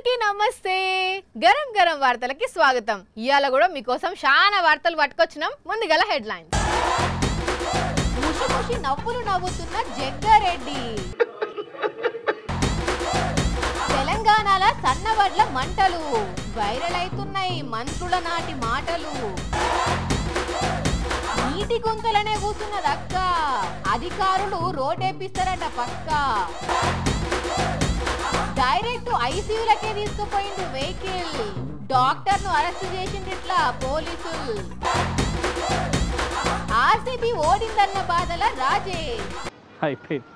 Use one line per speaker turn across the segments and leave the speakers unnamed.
అందరికీ నమస్తే. గరం గరం వార్తలకి స్వాగతం. ఇయాల కూడా మీకోసం చాలా వార్తలు పట్టుకొచ్చినాం. ముందుగల హెడ్లైన్స్. ముషి ముషి నవ్వులు నవ్వుతున్న జగ్గారెడ్డి. తెలంగాణల సన్నవడ్ల మంటలు వైరల్ అవుతున్నాయి. మంత్రుల నాటి మాటలు. నీటి గుంతలనే కూర్చున్నదక్క. అధికారులు రోడ్డేపిస్తారట పక్క. డైరెక్ట్ ఐసీయూలకే తీసుకుపోయిండు వెహికల్. డాక్టర్ ను అరెస్ట్ చేసిండ్రిట్లా పోలీసులు. ఆర్సీబీ ఓడిందన్న బాధల రాజేష్.
అయిపోయింది,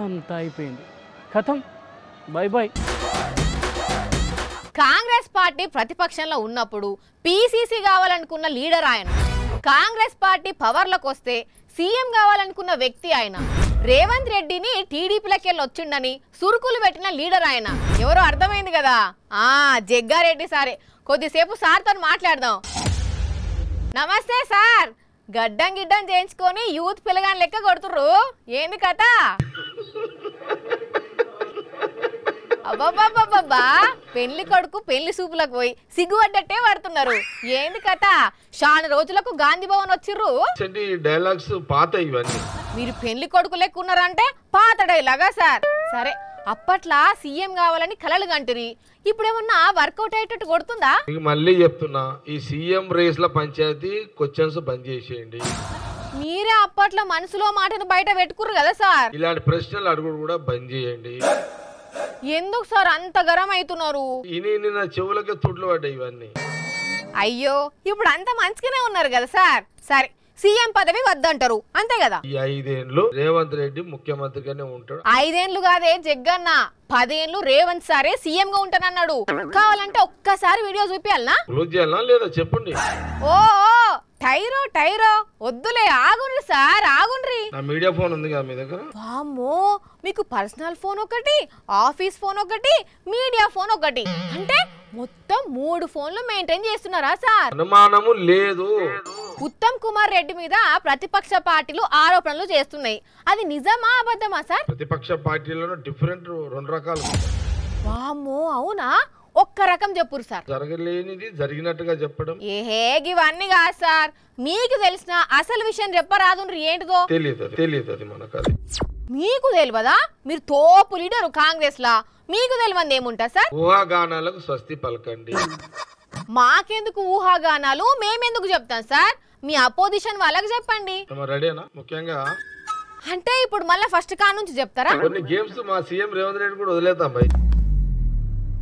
అంతా అయిపోయింది, ఖతం, బై బై.
కాంగ్రెస్ పార్టీ ప్రతిపక్షంలో ఉన్నప్పుడు పీసీసీ కావాలనుకున్న లీడర్ ఆయన. కాంగ్రెస్ పార్టీ పవర్లోకి వస్తే సీఎం కావాలనుకున్న వ్యక్తి ఆయన. రేవంత్ రెడ్డిని టీడీపీలకెళ్ళి వచ్చిండని సురుకులు పెట్టిన లీడర్ ఆయన. ఎవరో అర్థమైంది కదా, జగ్గారెడ్డి సారే. కొద్దిసేపు సార్తో మాట్లాడదాం. నమస్తే సార్. గడ్డం గిడ్డం చేయించుకొని యూత్ పిల్లగాని లెక్క కొడుతుర్రు, ఏంది కథ? అబ్బాబ్బాబ్బా, పెళ్లి కొడుకు పెళ్లి సూపులకు పోయి సిగ్గుపడ్డట్టే పడుతున్నారు, ఏంది కథ? చాలా రోజులకు గాంధీ భవన్ వచ్చిర్రు.
డైలాగ్స్ పాత ఇవన్నీ.
మీరు పెళ్లి కొడుకు లెక్క ఉన్నారంటే పాత డైలాగా సార్? సరే, అప్పట్లా సీఎం కావాలని కలలు కంటిరి, ఇప్పుడేమన్నా వర్కౌట్ అయ్యేటట్టు కొడుతుందా?
మళ్ళీ చెప్తున్నా, ఈ సీఎం రేస్ లో పంచాయతీ క్వశ్చన్స్ బంద్ చేసేయండి.
మీరే అప్పట్లో మనసులో మాటను బయట పెట్టుకుర్రు కదా సార్.
ఇలాంటి ప్రశ్నలు అడుగుడు కూడా బంద్ చేయండి.
ఎందుకు సార్ అంత గరం అవుతున్నారు?
నిన్న చెవులకే తుడ్లు పడ్డాయి ఇవన్నీ.
అయ్యో, ఇప్పుడు అంత మంచిగానే ఉన్నారు కదా సార్. సరే, సీఎం పదవి వద్దంటారు అంతే కదా.
ఈ 5 ఏళ్ళు రేవంత్ రెడ్డి ముఖ్యమంత్రిగానే ఉంటాడు.
5 ఏళ్ళు కాదే జగ్గన్న, 10 ఏళ్ళు రేవంత్ సారే సీఎం గా ఉంటానన్నాడు. కావాలంటే ఒక్కసారి వీడియో చూపియాలనా?
క్లోజ్ చేయాలనా లేదా చెప్పండి.
ఓ టైరో టైరో వద్దులే, ఆగుండ్రి సార్, ఆగుండ్రి.
నా మీడియా ఫోన్ ఉంది కదా మీ దగ్గర.
వామ్మో, మీకు పర్సనల్ ఫోన్ ఒకటి, ఆఫీస్ ఫోన్ ఒకటి, మీడియా ఫోన్ ఒకటి, అంటే మొత్తం 3 ఫోన్లు మెయింటైన్ చేస్తున్నారా సార్?
అనుమానము లేదు.
ఉత్తమ్ కుమార్ రెడ్డి మీద ప్రతిపక్ష పార్టీలు ఆరోపణలు చేస్తున్నాయి. అది నిజమా అబద్ధమా సార్?
ప్రతిపక్ష పార్టీలలో డిఫరెంట్ 2 రకాలు.
వామ్మో, అవునా? ఒక్క రకం చెప్పురు సార్.
జరగలేనిది జరిగినట్టుగా చెప్పడం.
ఏహే, ఇవన్నీ కాదు సార్. మీకు తెలిసిన అసలు విషయం చెప్పరాదు. ఏంటిదో
తెలియదు అది మనకు. అది
మీకు తెలియదా? మీరు తోపు లీడరు కాంగ్రెస్ లా, మీకు తెలియదు ఏముంటా సార్?
ఊహాగానాలకు స్వస్తి పలకండి.
మాకెందుకు ఊహాగానాలు? మేమెందుకు చెప్తాం సార్? మీ అపోజిషన్ వాళ్ళకి చెప్పండి.
రెడీనా? ముఖ్యంగా
అంటే ఇప్పుడు మళ్ళీ ఫస్ట్ కా నుంచి చెప్తారా?
కొన్ని గేమ్స్ మా సీఎం రేవంత్ రెడ్డి కూడా వదిలేతాం భయ్.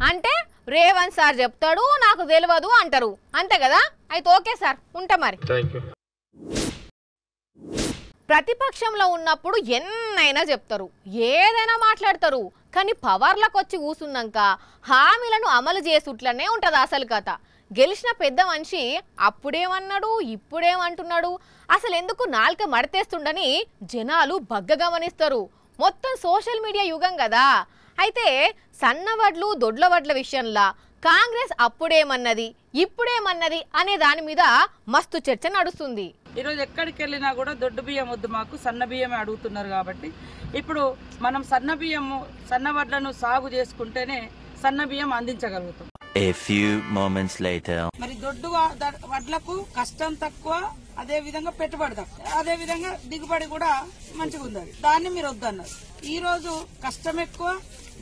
అంటే రేవంత్ సార్ చెప్తాడు, నాకు తెలియదు అంటారు, అంతే కదా? అయితే ఓకే సార్, ఉంటా మరి. ప్రతిపక్షంలో ఉన్నప్పుడు ఎన్నైనా చెప్తారు, ఏదైనా మాట్లాడతారు. కానీ పవర్లకు వచ్చి కూసున్నాక హామీలను అమలు చేసుట్లనే ఉంటది అసలు కథ. గెలిచిన పెద్ద మనిషి అప్పుడేమన్నాడు, ఇప్పుడేమంటున్నాడు, అసలు ఎందుకు నాలుక మడతేస్తుండని జనాలు బగ్గ గమనిస్తారు. మొత్తం సోషల్ మీడియా యుగం కదా. అయితే సన్నవడ్లు దొడ్ల వడ్ల విషయంలో కాంగ్రెస్ అప్పుడేమన్నది, ఇప్పుడేమన్నది అనే దాని మీద మస్తు చర్చ నడుస్తుంది.
ఈరోజు ఎక్కడికి వెళ్ళినా కూడా దొడ్డు బియ్యం వద్దు, మాకు సన్న బియ్యమే అడుగుతున్నారు. కాబట్టి ఇప్పుడు మనం సన్న వడ్లను సాగు చేసుకుంటేనే సన్న బియ్యం అందించగలుగుతాం.
A few moments later.
మరి దొడ్డు వడ్లకు కష్టం తక్కువ, అదే విధంగా పెట్టుబడి తక్కువ, అదే విధంగా దిగుబడి కూడా మంచిగా ఉంది. దాన్ని మీరు వద్దన్నారు. ఈ రోజు కష్టం ఎక్కువ,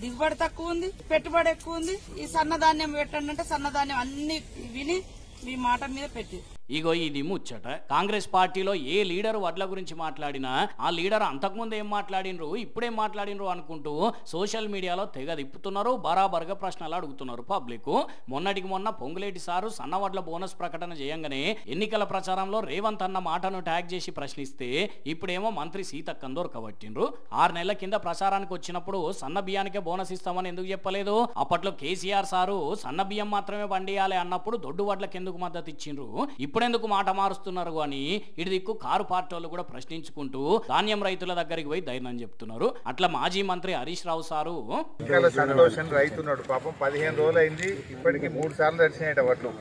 దిగుబడి తక్కువ ఉంది, పెట్టుబడి ఎక్కువ ఉంది. ఈ సన్నధాన్యం పెట్టండి అంటే సన్నధాన్యం అన్ని విని మీ మాట మీద పెట్టి
ఇగో ఇది ముచ్చట. కాంగ్రెస్ పార్టీలో ఏ లీడర్ వడ్ల గురించి మాట్లాడినా ఆ లీడర్ అంతకుముందు ఏం మాట్లాడినరు, ఇప్పుడేం మాట్లాడినరు అనుకుంటూ సోషల్ మీడియాలో తెగ తిప్పుతున్నారు. బరాబర్గా ప్రశ్నలు అడుగుతున్నారు పబ్లిక్. మొన్నటికి మొన్న పొంగులేటి సారు సన్నవడ్ల బోనస్ ప్రకటన చేయంగానే ఎన్నికల ప్రచారంలో రేవంత్ అన్న మాటను ట్యాగ్ చేసి ప్రశ్నిస్తే ఇప్పుడేమో మంత్రి సీతక్కను దొరకబట్టిండ్రు. 6 నెలల కింద ప్రచారానికి వచ్చినప్పుడు సన్న బియ్యానికే బోనస్ ఇస్తామని ఎందుకు చెప్పలేదు? అప్పట్లో కేసీఆర్ సారు సన్న బియ్యం మాత్రమే పండియాలి అన్నప్పుడు దొడ్డు వడ్లకు ఎందుకు మద్దతు ఇచ్చిండ్రు? ఇప్పుడెందుకు మాట మారుస్తున్నారు అని ఇటు దిక్కు కారు పార్టీ వాళ్ళు కూడా ప్రశ్నించుకుంటూ ధాన్యం రైతుల దగ్గరికి పోయి ధైర్యం చెప్తున్నారు. అట్లా మాజీ మంత్రి హరీష్ రావు సారు
సంతోషం రైతున్నాడు పాపం 15 రోజులు అయింది, ఇప్పటికి 3 సార్లు దర్శనం వడ్లు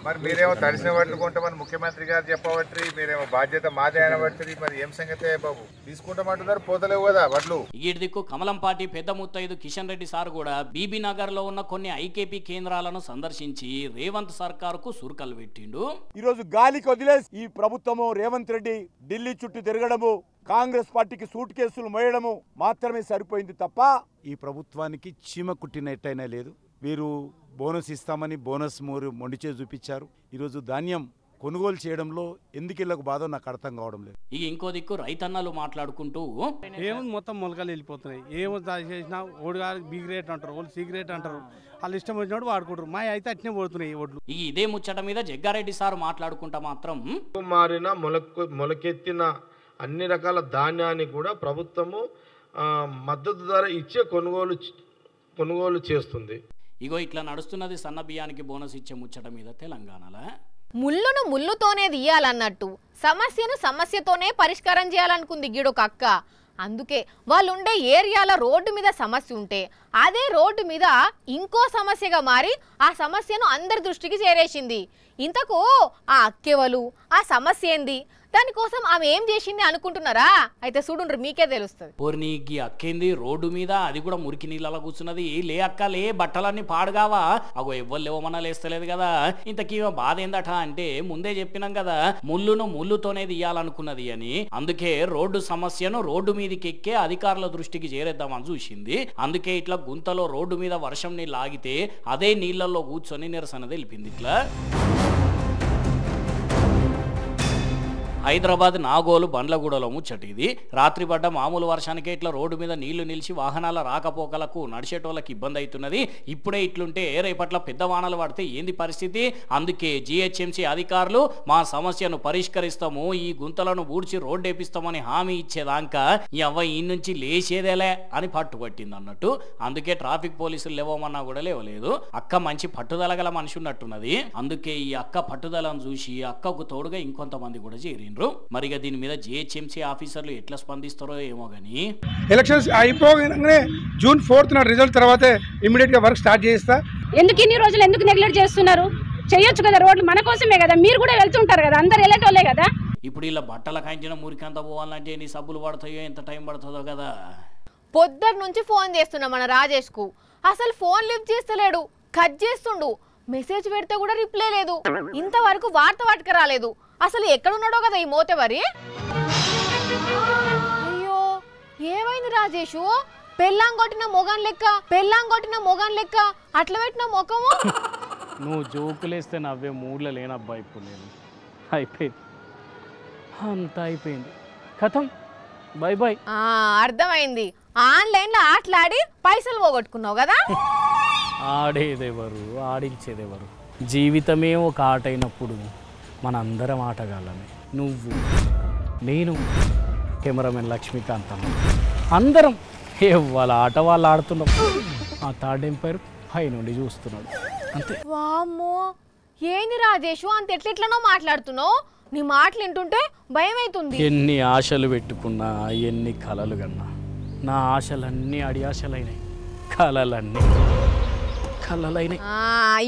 మరి మీరేమో తడిసిన వడ్లు కొంటామని ముఖ్యమంత్రి గారు చెప్పబట్టి మీరేమో బాధ్యత మాదే అనబట్టి మరి ఏం సంగతే బాబు తీసుకుంటామంటున్నారు పోతలేవు కదా వడ్లు.
ఈ దిక్కు కమలం పార్టీ పెద్ద ముత్తైదు కిషన్ రెడ్డి సార్ కూడా బీబీ నగర్ లో ఉన్న కొన్ని ఐకేపీ కేంద్రాలను సందర్శించి రేవంత్ సర్కార్ కు సురుకలు పెట్టిండు.
ఈరోజు గాలికి వదిలేసి ఈ ప్రభుత్వము రేవంత్ రెడ్డి ఢిల్లీ చుట్టూ తిరగడము కాంగ్రెస్ పార్టీకి సూట్ కేసులు మోయడము మాత్రమే సరిపోయింది తప్ప ఈ ప్రభుత్వానికి చీమ కుట్టినట్టయినా లేదు. వీరు బోనస్ ఇస్తామని బోనస్ మొండిచే చూపించారు. ఈరోజు ధాన్యం కొనుగోలు చేయడంలో ఎందుకు బాధ నాకు అర్థం కావడం లేదు.
ఇక ఇంకో దిక్కు రైతన్నలు మాట్లాడుకుంటూ
ఏమో మొత్తం మొలకలు వెళ్ళిపోతున్నాయి. ఏమో చేసినా ఓడిగారు బి గ్రేట్ అంటారు, వాళ్ళు సి గ్రేట్ అంటారు. వాళ్ళు ఇష్టం వచ్చినప్పుడు వాడుకుంటారు. మా అయితే అట్నే పోతున్నాయి ఓట్లు.
ఇదే ముచ్చట మీద జగ్గారెడ్డి సార్ మాట్లాడుకుంటా మాత్రం
మారిన మొలకెత్తిన అన్ని రకాల ధాన్యాన్ని కూడా ప్రభుత్వము మద్దతు ధర ఇచ్చే కొనుగోలు చేస్తుంది.
ఇగో ఇట్లా నడుస్తున్నది సన్న బియ్యానికి బోనస్ ఇచ్చే ముచ్చట మీద తెలంగాణలో.
ముళ్ళును ముళ్ళుతోనే తీయాలన్నట్టు సమస్యను సమస్యతోనే పరిష్కారం చేయాలనుకుంది గీడొక అక్క. అందుకే వాళ్ళు ఉండే ఏరియాలో రోడ్డు మీద సమస్య ఉంటే అదే రోడ్డు మీద ఇంకో సమస్యగా మారి ఆ సమస్యను అందరి దృష్టికి చేరేసింది. ఇంతకు ఆ అక్కెవలు, ఆ సమస్య ఏంది, దానికోసం ఆమె ఏం చేసింది అనుకుంటున్నారా? అయితే చూడుండ్రు, మీకే తెలుస్తుంది.
పోర్నీకి అక్కేంది రోడ్డు మీద, అది కూడా మురికి నీళ్ళలో కూర్చున్నది. లే అక్క లే, బట్టలన్నీ పాడుగావా, అగో ఎవ్వరు లేవమన్నా లేస్తలేదు కదా. ఇంతకీ బాధ ఏందట అంటే ముందే చెప్పినాం కదా, ముళ్ళును ముళ్ళుతోనే తీయాలనుకున్నది అని. అందుకే రోడ్డు సమస్యను రోడ్డు మీదకి ఎక్కే అధికారుల దృష్టికి చేరేద్దామని చూసింది. అందుకే ఇట్లా గుంతలో రోడ్డు మీద వర్షం నీళ్ళు ఆగితే అదే నీళ్ళల్లో కూర్చొని నిరసన తెలిపింది. ఇట్లా హైదరాబాద్ నాగోలు బండ్లగూడలో ముచ్చటిది. రాత్రి పడ్డ మామూలు వర్షానికే ఇట్లా రోడ్డు మీద నీళ్లు నిలిచి వాహనాల రాకపోకలకు నడిచేటోళ్ళకి ఇబ్బంది అవుతున్నది. ఇప్పుడే ఇట్లుంటే రేపట్ల పెద్ద వానలు పడితే ఏంది పరిస్థితి? అందుకే జిహెచ్ఎంసీ అధికారులు మా సమస్యను పరిష్కరిస్తాము, ఈ గుంతలను ఊడ్చి రోడ్డు వేపిస్తామని హామీ ఇచ్చేదాకా ఈ నుంచి లేచేదేలే అని పట్టుబట్టింది అన్నట్టు. అందుకే ట్రాఫిక్ పోలీసులు లేవమన్నా కూడా లేవలేదు. అక్క మంచి పట్టుదల గల మనిషి ఉన్నట్టున్నది. అందుకే ఈ అక్క పట్టుదలను చూసి అక్కకు తోడుగా ఇంకొంతమంది కూడా చేరిండ్రు. మరిగా దీని మీద జిహెచ్ఎంసీ ఆఫీసర్లు ఎట్లా స్పందిస్తారో ఏమో గానీ.
ఎలక్షన్స్ అయిపోగానే జూన్ 4th రిజల్ట్ తర్వాతే ఇమిడియట్ గా వర్క్ స్టార్ట్ చేస్తా.
ఎందుకు ఇన్ని రోజులు ఎందుకు నెగ్లెక్ట్ చేస్తున్నారు? చేయొచ్చు కదా, రోడ్లు మన కోసమే కదా, మీరు కూడా వెళ్తుంటారు కదా, అందరు వెళ్ళేటోళ్ళే కదా.
ఇప్పుడు ఇలా బట్టల కాంచిన మురికంతా పోవాలంటే ఎన్ని సబ్బులు పడతాయో, ఎంత టైం పడుతుందో కదా.
పొద్దున్న నుంచి ఫోన్ చేస్తున్నా మన రాజేష్ కు, అసలు ఫోన్ లిఫ్ట్ చేస్తలేడు, కట్ చేస్తుండు. మెసేజ్ పెడితే కూడా రిప్లై లేదు. ఇంతవరకు వార్త పట్టుకు రాలేదు. అసలు ఎక్కడున్నాడో కదా ఈ మోతేవరి. అయ్యో ఏమైంది రాజేషు? పెళ్ళాంగొట్టిన మొగన్ లెక్క అట్లా పెట్టిన ముఖము.
నువ్వు జోకులేస్తే నవ్వే మూడ్లో లేనబ్బా ఇప్పుడు నేను. అయిపోయింది, అంతా అయిపోయింది, కథం, బై బై.
అర్థమైంది, ఆన్లైన్లో ఆటలాడి పైసలు పోగొట్టుకున్నావు కదా.
ఆడేదెవరు, ఆడించేదెవరు? జీవితమే ఒక ఆట అయినప్పుడు మనందరం ఆటగాళ్ళమే. నువ్వు, నేను, కెమెరామెన్ లక్ష్మీకాంత్ అన్న, అందరం వాళ్ళ ఆట వాళ్ళు ఆడుతున్నాం. ఆ థర్డ్ ఎంపైర్ పై నుండి చూస్తున్నాడు అంతే.
వామ్మో ఏంది రాజేషు అంత ఎట్లెట్లనో మాట్లాడుతున్నావు? నీ మాటలు వింటుంటే భయం అవుతుంది.
ఎన్ని ఆశలు పెట్టుకున్నా, ఎన్ని కలలు కన్నా, నా ఆశలన్నీ అడి ఆశలైనాయి, కలలన్నీ కలలైనాయి.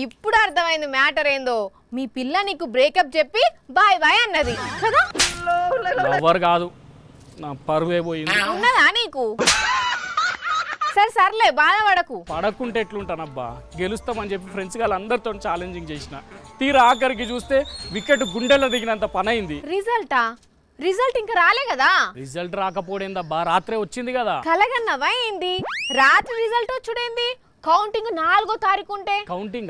ఇప్పుడు అర్థమైంది మ్యాటర్ ఏందో. మీ పిల్ల నీకు బ్రేకప్ చెప్పి బాయ్ బాయ్ అన్నది కదా.
ఎవరు కాదు, నా పరువే పోయింది.
ఉన్నదా నీకు? సర్లే బాధపడకు.
పడకుంటే ఎట్లుంటానబ్బా, గెలుస్తామని చెప్పి ఫ్రెండ్స్ గారు అందరితో ఛాలెంజింగ్ చేసిన, తీరా ఆఖరికి చూస్తే వికెట్ గుండెల్లో దిగినంత పని అయింది.
రిజల్ట్ ఇంకా రాలే కదా.
రిజల్ట్ రాకపోడేందబ్బా, రాత్రే వచ్చింది కదా.
కలగన్నవా ఏంది? రాత్రి రిజల్ట్ వచ్చుడేంది? కౌంటింగ్ 4వ తారీఖు ఉంటే.
కౌంటింగ్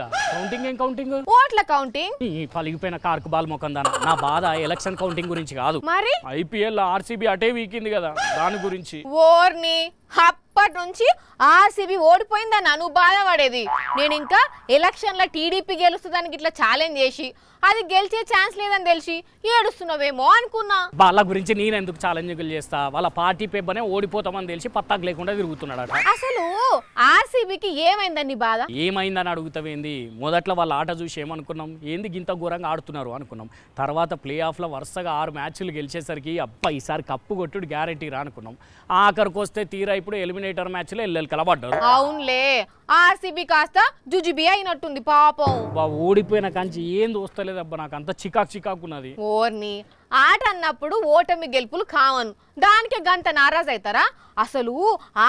ఏం కౌంటింగ్?
ఓట్ల కౌంటింగ్.
పలిగిపోయిన కార్కు బాల్ మొకందాన. నా బాధ ఎలక్షన్ కౌంటింగ్ గురించి కాదు,
మరి
ఐపీఎల్ ఆర్సీబీ అటే వీకింది కదా, దాని గురించి.
ఓర్ని అప్పటి నుంచి ఆర్సీబీ ఓడిపోయిందన్న నువ్వు బాధపడేది. నేను ఇంకా ఎలక్షన్లో టీడీపీ గెలుస్తుందానికి ఇట్లా ఛాలెంజ్ చేసి అది గెలిచే ఛాన్స్ లేదని తెలిసి ఏడుస్తున్నావేమో అనుకున్నా.
వాళ్ళ గురించి నేను ఎందుకు ఛాలెంజ్లు చేస్తా? వాళ్ళ పార్టీ పేపర్నే ఓడిపోతామని తెలిసి పత్తాకు లేకుండా తిరుగుతున్నాడు.
అసలు ఆర్సీబీకి ఏమైందని బాధ?
ఏమైందని అడుగుతావేంది? మొదట్లో వాళ్ళ ఆట చూసి ఏమనుకున్నాం, ఏంది గింత ఘోరంగా ఆడుతున్నారు అనుకున్నాం. తర్వాత ప్లే ఆఫ్లో వరుసగా 6 మ్యాచ్లు గెలిచేసరికి అబ్బా ఈసారి కప్పు కొట్టుడు గ్యారెంటీ రా అనుకున్నాం. ఆఖరికి వస్తే తీరా ఇప్పుడు ఎలిమినేట్ ఎలిమినేటర్ మ్యాచ్ లో ఎల్లెలు కలబడ్డారు.
అవునులే, ఆర్సీబీ కాస్త జుజుబి అయినట్టుంది పాపం.
ఓడిపోయిన కంచి ఏం దోస్తలేదబ్బా, నాకు అంత చికాకున్నది.
ఓర్ని ఆట అన్నప్పుడు ఓటమి గెలుపులు కావను, దానికే గంత నారాజ్ అవుతారా? అసలు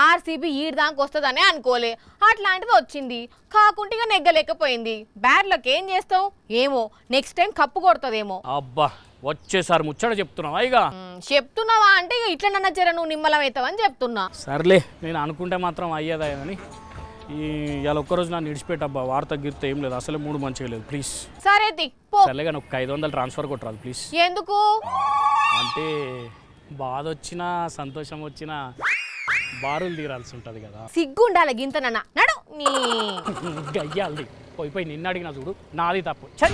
ఆర్సీబీ ఈడదానికి వస్తుందనే అనుకోలే, అట్లాంటిది వచ్చింది. కాకుంటే ఇక నెగ్గలేకపోయింది. బ్యాడ్లకు ఏం చేస్తావు ఏమో, నెక్స్ట్ టైం కప్పు కొడుతుందేమో.
అబ్బా వచ్చేసారి ముచ్చట చెప్తున్నావా? ఇక
చెప్తున్నావా అంటే ఇక ఇట్లా నన్న జర నువ్వు నిమ్మలం అవుతావని చెప్తున్నా.
సర్లే, నేను అనుకుంటే మాత్రం అయ్యేదా అని ఇవాళ ఒక్కరోజు నన్ను విడిచిపెట్టబ్బా. వార్త గిర్త ఏం లేదు, అసలే మూడు మంచిగా లేదు. ప్లీజ్
సరే
సర్లే కానీ ఒక 500 ట్రాన్స్ఫర్ కొట్టరాదు ప్లీజ్.
ఎందుకు
అంటే బాధ వచ్చినా సంతోషం వచ్చినా బారులు తీరాల్సి ఉంటుంది కదా.
సిగ్గుండాలి గింత నన్న నడు నీ
గయ్యాలి. పోయి నిన్ను అడిగినా చూడు, నాది తప్పు. ఛై!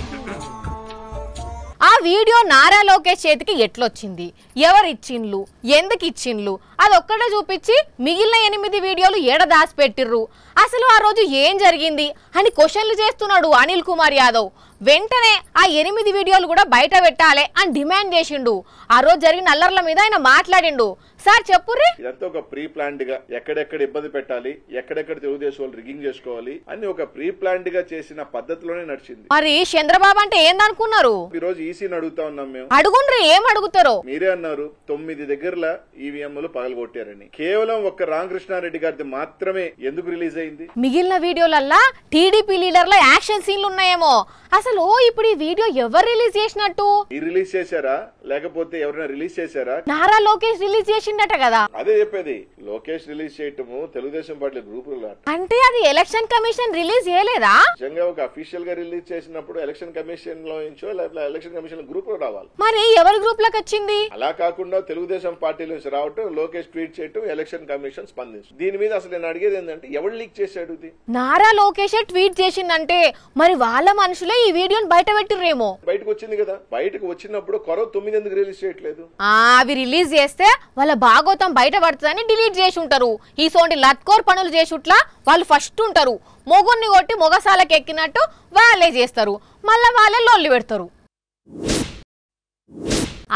ఆ వీడియో నారా లోకేష్ చేతికి ఎట్లొచ్చింది, ఎవరిచ్చిండ్లు, ఎందుకు ఇచ్చిండ్లు, అదొక్కడే చూపించి మిగిలిన 8 వీడియోలు ఏడ దాచిపెట్టిర్రు, అసలు ఆ రోజు ఏం జరిగింది అని క్వశ్చన్లు చేస్తున్నాడు అనిల్ కుమార్ యాదవ్. వెంటనే ఆ 8 వీడియోలు కూడా బయట పెట్టాలి అని డిమాండ్ చేసిండు. ఆ రోజు జరిగిన అల్లర్ల మీద ఆయన మాట్లాడిండు. సార్ చెప్పుర్రి.
ఇదంతా ఒక ప్రీ ప్లాన్డ్ గా ఎక్కడెక్కడ ఇబ్బంది పెట్టాలి, ఎక్కడెక్కడ తెలుగుదేశం వాళ్ళు రిగ్గింగ్ చేసుకోవాలి అని ఒక ప్రీ ప్లాన్డ్ గా చేసిన పద్ధతిలోనే నడిచింది.
మరి చంద్రబాబు అంటే ఏందనుకున్నారు?
ఈ రోజు ఈసీని అడుగుతా ఉన్నాం మేము.
అడుగుండ్రి, ఏం అడుగుతారో?
మీరే అన్నారు 9 దగ్గరలా ఈవీఎంలు పగలగొట్టారని. కేవలం ఒక్క రామకృష్ణారెడ్డి గారిది మాత్రమే ఎందుకు రిలీజ్ అయింది?
మిగిలిన వీడియోలల్లా టీడీపీ లీడర్ల యాక్షన్ సీన్లు ఉన్నాయేమో. అసలు ఇప్పుడు ఈ వీడియో ఎవరు రిలీజ్ చేసినట్టు?
రిలీజ్ చేశారా లేకపోతే ఎవరైనా రిలీజ్ చేశారా?
నారా లోకేష్ రిలీజ్ చేసిండట కదా.
అదే చెప్పేది, లోకేష్ రిలీజ్ చేయటము తెలుగుదేశం పార్టీ గ్రూపులు.
అంటే అది ఎలక్షన్ కమిషన్ రిలీజ్ చేయలేదా?
నిజంగా ఒక అఫీషియల్ గా రిలీజ్ చేసినప్పుడు ఎలక్షన్ కమిషన్ లో నుంచో లేకపోతే ఎలక్షన్ కమిషన్ గ్రూప్ లో రావాలి.
మరి ఎవరి గ్రూప్ లోకి వచ్చింది?
అలా కాకుండా తెలుగుదేశం పార్టీ నుంచి రావటం, లోకేష్ ట్వీట్ చేయటం, ఎలక్షన్ కమిషన్ స్పందించు. దీని మీద అసలు నేను అడిగేది ఏంటంటే ఎవరు లీక్ చేశాడు? ఇది
నారా లోకేష్ ట్వీట్ చేసిందంటే మరి వాళ్ళ మనుషులే ఈ వీడియోని బయట పెట్టిర్రేమో.
బయటకు వచ్చింది కదా, బయటకు వచ్చినప్పుడు కొరవ 9 ఎందుకు రిలీజ్ చేయట్లేదు?
అవి రిలీజ్ చేస్తే వాళ్ళ భాగోతం బయట పడుతుందని డిలీట్ చేసి ఉంటారు. ఈ సోంటి లత్కోర్ పనులు చేసుట్లా వాళ్ళు ఫస్ట్ ఉంటారు. మొగుడిని కొట్టి మొగసాలకు ఎక్కినట్టు వాళ్ళే చేస్తారు, మళ్ళా వాళ్ళే లొల్లి పెడతారు.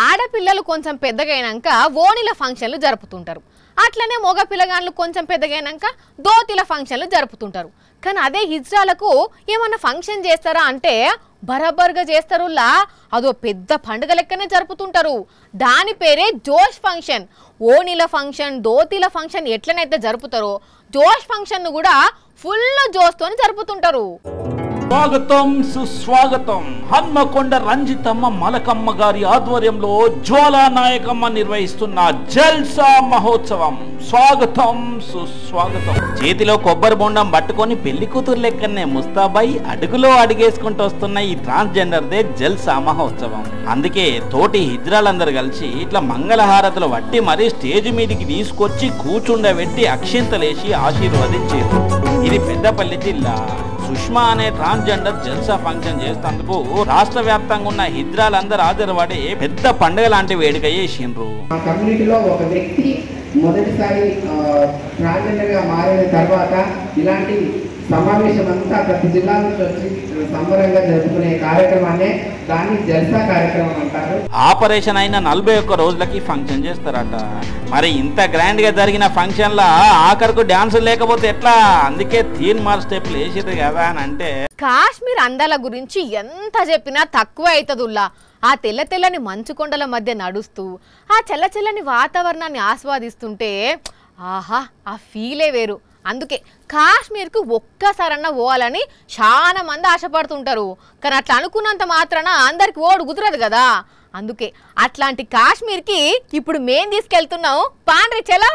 ఆడపిల్లలు కొంచెం పెద్దగైనాక ఓణిల ఫంక్షన్లు జరుపుతుంటారు. అట్లనే మగ పిల్లగాళ్ళు కొంచెం పెద్దగైనాక దోతిల ఫంక్షన్లు జరుపుతుంటారు. కానీ అదే హిజ్రాలకు ఏమన్నా ఫంక్షన్ చేస్తారా అంటే బరాబర్గా చేస్తారులా, అదో పెద్ద పండుగ లెక్కనే జరుపుతుంటారు. దాని పేరే జోష్ ఫంక్షన్. ఓణిల ఫంక్షన్, దోతిల ఫంక్షన్ ఎట్లనైతే జరుపుతారో జోష్ ఫంక్షన్ ను కూడా ఫుల్ జోష్తోని జరుపుతుంటారు.
స్వాగతం సుస్వాగతం. హన్మకొండ రంజితమ్మ మలకమ్మ గారి ఆధ్వర్యంలో జ్వాలా నాయకమ్మ నిర్వహిస్తున్న జల్సా మహోత్సవం. స్వాగతం సుస్వాగతం. చేతిలో కొబ్బరి బొండం పట్టుకొని పెళ్లి కూతురు లెక్కనే ముస్తాబై అడుగులో అడిగేసుకుంటూ వస్తున్న ఈ ట్రాన్స్జెండర్ దే జల్సా మహోత్సవం. అందుకే తోటి హిజ్రాలందరూ కలిసి ఇట్లా మంగళహారతులు వట్టి మరీ స్టేజ్ మీదికి తీసుకొచ్చి కూర్చుండబెట్టి అక్షింతలేసి ఆశీర్వదించారు. ఇది పెద్దపల్లి జిల్లా. సుష్మా అనే ట్రాన్స్జెండర్ జల్సా ఫంక్షన్ చేసేందుకు రాష్ట్ర వ్యాప్తంగా ఉన్న హిజ్రాలందరూ హాజరుపడి పెద్ద పండుగ లాంటి వేడుక చేసిండ్రు.
మా కమ్యూనిటీలో ఒక వ్యక్తి మొదటిసారి ట్రాన్స్జెండర్ గా మారిన తర్వాత ఇలాంటి సమావేశం అంతా ప్రతి జిల్లా నుంచి వచ్చి సంబరంగా జరుపుకునే కార్యక్రమాన్ని దాన్ని జల్సా కార్యక్రమం అంటారు.
ఆపరేషన్ అయిన 41 రోజులకి ఫంక్షన్ చేస్తారట. మరి ఇంత గ్రాండ్ గా జరిగిన ఫంక్షన్ లా ఆఖరికి డాన్స్ లేకపోతే ఎట్లా? అందుకే తీన్మార్ స్టెప్లు వేసేది కదా అని అంటే.
కాశ్మీర్ అందాల గురించి ఎంత చెప్పినా తక్కువ అవుతుందిలా. ఆ తెల్ల తెల్లని మంచు కొండల మధ్య నడుస్తూ ఆ చల్ల చల్లని వాతావరణాన్ని ఆస్వాదిస్తుంటే ఆహా, ఆ ఫీలే వేరు. అందుకే కాశ్మీర్కు ఒక్కసారన్నా పోవాలని చాలా మంది ఆశపడుతుంటారు. కానీ అట్లా అనుకున్నంత మాత్రాన అందరికి ఓడు కుదరదు కదా. అందుకే అట్లాంటి కాశ్మీర్కి ఇప్పుడు మేం తీసుకెళ్తున్నాం. పాండ్రి చలో.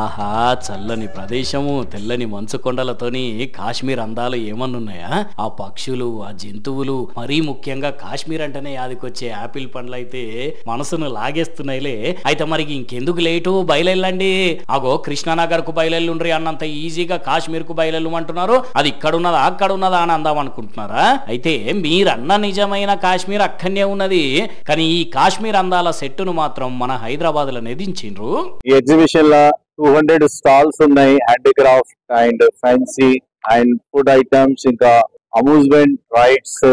ఆహా, చల్లని ప్రదేశము, తెల్లని మంచు కొండలతోని కాశ్మీర్ అందాలు ఏమన్నున్నాయా? ఆ పక్షులు, ఆ జంతువులు, మరీ ముఖ్యంగా కాశ్మీర్ అంటేనే యాదికొచ్చే యాపిల్ పండ్లు అయితే మనసును లాగేస్తున్నాయిలే. అయితే మరి ఇంకెందుకు లేటు, బయలుదేరండి. అగో కృష్ణానగర్ కు బయలుదేరుండ్రి అన్నంత ఈజీగా కాశ్మీర్ కు బయలుదేరమంటున్నారు. అది ఇక్కడున్నదా అక్కడున్నదా అని అందాం అనుకుంటున్నారా? అయితే మీరన్న నిజమైన కాశ్మీర్ అక్కడనే ఉన్నది. కానీ ఈ కాశ్మీర్ అందాల సెట్టును మాత్రం మన హైదరాబాద్ లో నెదించిండ్రు.
ఈ ఎగ్జిబిషన్ లో 200 స్టాల్స్ ఉన్నాయి. Handicraft and fancy and food items, ఇంకా అమ్యూజ్మెంట్ రైడ్స్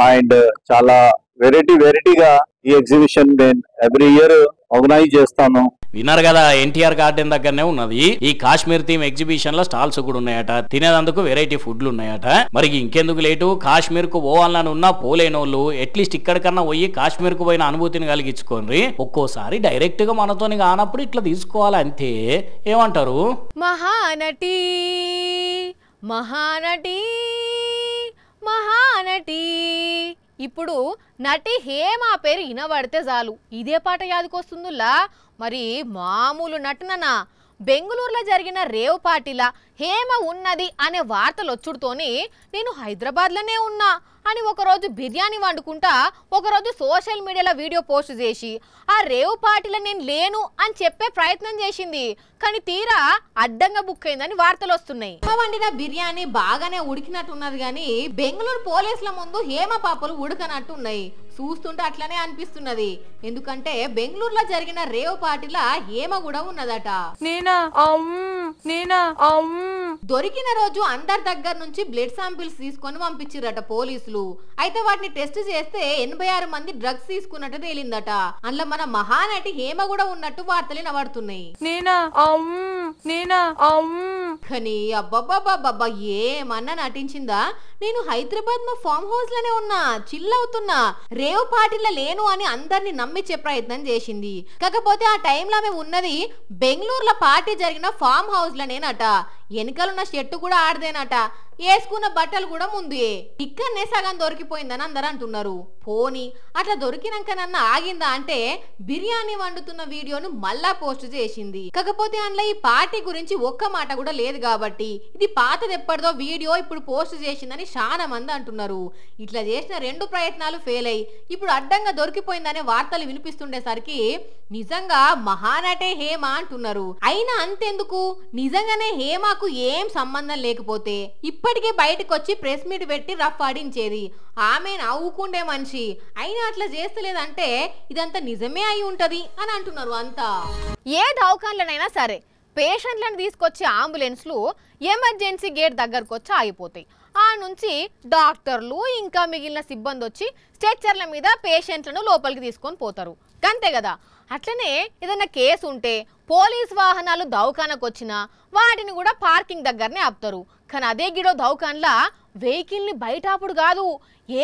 అండ్ చాలా వెరైటీగా ఈ ఎగ్జిబిషన్ నేను ఎవ్రీ ఇయర్ ఆర్గనైజ్ చేస్తాను.
విన్నారు కదా, ఎన్టీఆర్ గార్డెన్ దగ్గరనే ఉన్నది ఈ కాశ్మీర్ థీమ్ ఎగ్జిబిషన్ లో స్టాల్స్ కూడా ఉన్నాయట, తినేందుకు వెరైటీ ఫుడ్లు ఉన్నాయట. మరి ఇంకెందుకు లేటు, కాశ్మీర్ కు పోవాలని ఉన్నా పోలేనోళ్ళు అట్లీస్ట్ ఇక్కడికన్నా పోయి కాశ్మీర్ కు పోయిన అనుభూతిని కలిగించుకోండి. ఒక్కోసారి డైరెక్ట్ గా మనతోని కానప్పుడు ఇట్లా తీసుకోవాలి అంతే. ఏమంటారు?
మహానటి మహానటి మహానటి. ఇప్పుడు నటి హేమ పేరు వినబడితే చాలు ఇదే పాట యాదకొస్తుందిలా. మరి మామూలు నటననా? బెంగళూరులో జరిగిన రేవ్ పార్టీలా హేమ ఉన్నది అనే వార్తలు వచ్చుడుతోని నేను హైదరాబాద్లోనే ఉన్నా అని ఒకరోజు బిర్యానీ వండుకుంటా ఒకరోజు సోషల్ మీడియాలో వీడియో పోస్ట్ చేసి ఆ రేవ్ పార్టీలో నేను లేను అని చెప్పే ప్రయత్నం చేసింది. కానీ తీరా అడ్డంగా బుక్ అయిందని వార్తలు వస్తున్నాయి. వండిన బిర్యానీ బాగానే ఉడికినట్టున్నది కానీ బెంగళూరు పోలీసుల ముందు హేమ పాపలు ఉడకనట్టున్నాయి. చూస్తుంటే అట్లనే అనిపిస్తున్నది. ఎందుకంటే బెంగళూరులో జరిగిన రేవ్ పార్టీలా హేమ కూడా ఉన్నదట. దొరికిన రోజు అందరి దగ్గర నుంచి బ్లడ్ శాంపిల్స్ తీసుకొని పంపించారట పోలీసులు. అయితే వాటిని టెస్ట్ చేస్తే 86 మంది డ్రగ్స్ తీసుకున్నట్టు తేలిందట. అందులో మన మహానటి హేమ కూడా ఉన్నట్టు వార్తలు వినబడుతున్నాయి. కానీ అబ్బబ్బబ్బబ్బా ఏమన్నా నటించిందా? నేను హైదరాబాద్ మా ఫామ్ హౌస్ లోనే ఉన్నా, చిల్ అవుతున్నా, రేవ్ పార్టీలో లేను అని అందరిని నమ్మించే ప్రయత్నం చేసింది. కాకపోతే ఆ టైంలో ఆమె ఉన్నది బెంగళూరులో పార్టీ జరిగిన ఫామ్ హౌస్ లోనేనట. వెనకాలన్న షర్టు కూడా ఆడదేనట, వేసుకున్న బట్టలు కూడా ముందే. ఇక్కడనే సగం దొరికిపోయిందని అందరూ అంటున్నారు. పోనీ అట్లా దొరికినాకనన్నా ఆగిందా అంటే బిర్యానీ వండుతున్న వీడియోను మళ్ళా పోస్ట్ చేసింది. కాకపోతే అందులో ఈ పార్టీ గురించి ఒక్క మాట కూడా లేదు కాబట్టి ఇది పాతదెప్పటిదో వీడియో ఇప్పుడు పోస్ట్ చేసిందని చాలా మంది అంటున్నారు. ఇట్లా చేసిన 2 ప్రయత్నాలు ఫెయిల్ అయ్యి ఇప్పుడు అడ్డంగా దొరికిపోయిందనే వార్తలు వినిపిస్తుండేసరికి నిజంగా మహానటే హేమ అంటున్నారు. అయినా అంతెందుకు, నిజంగానే హేమకు ఏం సంబంధం లేకపోతే ఇప్పటికే బయటకు వచ్చి ప్రెస్ మీట్ పెట్టి రఫ్ ఆడించేది. ఆమె నవ్వుకుండే మనిషి అయినా అట్లా చేస్తలేదంటే ఇదంతా నిజమే అయి ఉంటది అని అంటున్నారు అంతా. ఏ దవాఖానలోనైనా సరే పేషెంట్లను తీసుకొచ్చే అంబులెన్స్లు ఎమర్జెన్సీ గేట్ దగ్గరకు వచ్చి ఆగిపోతాయి. ఆ నుంచి డాక్టర్లు ఇంకా మిగిలిన సిబ్బంది వచ్చి స్ట్రెచ్చర్ల మీద పేషెంట్లను లోపలికి తీసుకొని పోతారు. అంతే కదా. అట్లనే ఏదైనా కేసు ఉంటే పోలీస్ వాహనాలు దవాఖానకు వచ్చినా వాటిని కూడా పార్కింగ్ దగ్గరనే ఆపుతారు. కానీ అదే గిడో దవాఖాన్లా వెహికల్ ని బయట ఆపుడు కాదు,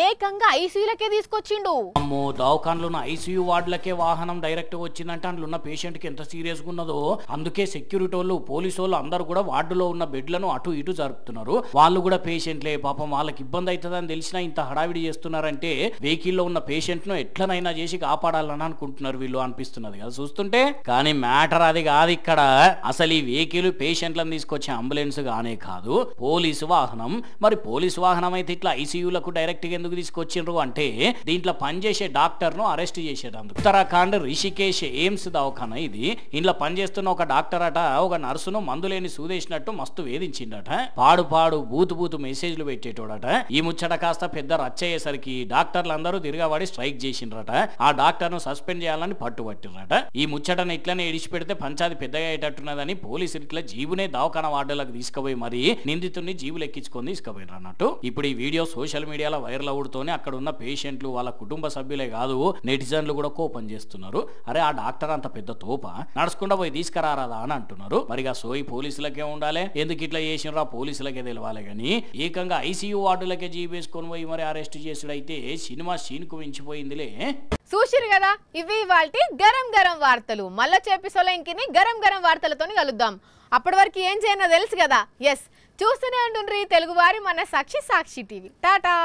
ఏకంగా ఐసీయూలకే తీసుకొచ్చిండు.
అమ్మో, దవాఖానలో ఉన్న ఐసీయూ వార్డులకే వాహనం డైరెక్ట్ వచ్చిందంటే అందులో ఉన్న పేషెంట్ కి ఎంత సీరియస్ గా ఉన్నదో. అందుకే సెక్యూరిటీ వాళ్ళు పోలీసు వాళ్ళు అందరూ కూడా వార్డులో ఉన్న బెడ్లను అటు ఇటు జరుపుతున్నారు. వాళ్ళు కూడా పేషెంట్లే, పాపం వాళ్ళకి ఇబ్బంది అవుతుందని తెలిసినా ఇంత హడావిడి చేస్తున్నారంటే వెహికల్లో ఉన్న పేషెంట్ ను ఎట్లనైనా చేసి కాపాడాలని అనుకుంటున్నారు వీళ్ళు అనిపిస్తున్నది కదా చూస్తుంటే. కానీ మ్యాటర్ అది కాదు ఇక్కడ. అసలు ఈ వెహికల్ పేషెంట్లను తీసుకొచ్చే అంబులెన్స్ గానే కాదు, పోలీసు వాహనం. మరి పోలీసు వాహనం అయితే ఇట్లా ఐసీయూలకు డైరెక్ట్ ఎందుకు తీసుకొచ్చిండ్రు అంటే దీంట్లో పనిచేసే డాక్టర్ ను అరెస్ట్ చేసేటందుకు. ఉత్తరాఖండ్ రిషికేష్ ఎయిమ్స్ దవాఖానా ఇది. ఇంట్లో పనిచేస్తున్న ఒక డాక్టర్ అట ఒక నర్సును మందులేని సూదేసినట్టు మస్తు వేధించిండట. పాడు బూతు మెసేజ్లు పెట్టేటోడట. ఈ ముచ్చట కాస్త పెద్ద రచ్చయ్యేసరికి డాక్టర్లందరూ తిరగబడి స్ట్రైక్ చేసిండ్రట. ఆ డాక్టర్ ను సస్పెండ్ చేయాలని పట్టుబట్టిరట. ఈ ముచ్చటను ఇట్లనే ఇడిచిపెడితే పంచాది పెద్దగా అయ్యేటట్టున్నదని పోలీసులు ఇట్లా జీబునే దవాఖానా వార్డులకు తీసుకుపోయి మరి నిందితుడిని జీబులు ఎక్కించుకొని తీసుకుపోయినారు అన్నట్టు. ఇప్పుడు ఈ వీడియో సోషల్ మీడియాలో వైరల్ అవుడుతోనే అక్కడ ఉన్న పేషెంట్లు వాళ్ళ కుటుంబ సభ్యులే కాదు నెటిజన్లు కూడా కోపం చేస్తున్నారు. అరే ఆ డాక్టర్ అంత పెద్ద తోప, నడుచుకుంటా పోయి తీసుకురారాదా అని అంటున్నారు. మరిగా సోయి పోలీసులకే ఉండాలి, ఎందుకు ఇట్లా చేసినరా పోలీసులకే తెలవాలి. కానీ ఏకంగా ఐసీయూ వార్డులకే జీబేసుకొని పోయి మరి అరెస్ట్ చేసుడైతే సినిమా సీన్ కు మించిపోయిందిలే.
చూసిరు కదా, ఇవి ఇవాల్టి గరం గరం వార్తలు. మళ్ళా చేపిసోలో ఇంకిని గరం గరం వార్తలతోని కలుద్దాం. అప్పటి వరకు ఏం చేయనో తెలుసు కదా. ఎస్, చూస్తూనే ఉంటుండ్రి తెలుగువారి మన సాక్షి టీవీ. టాటా.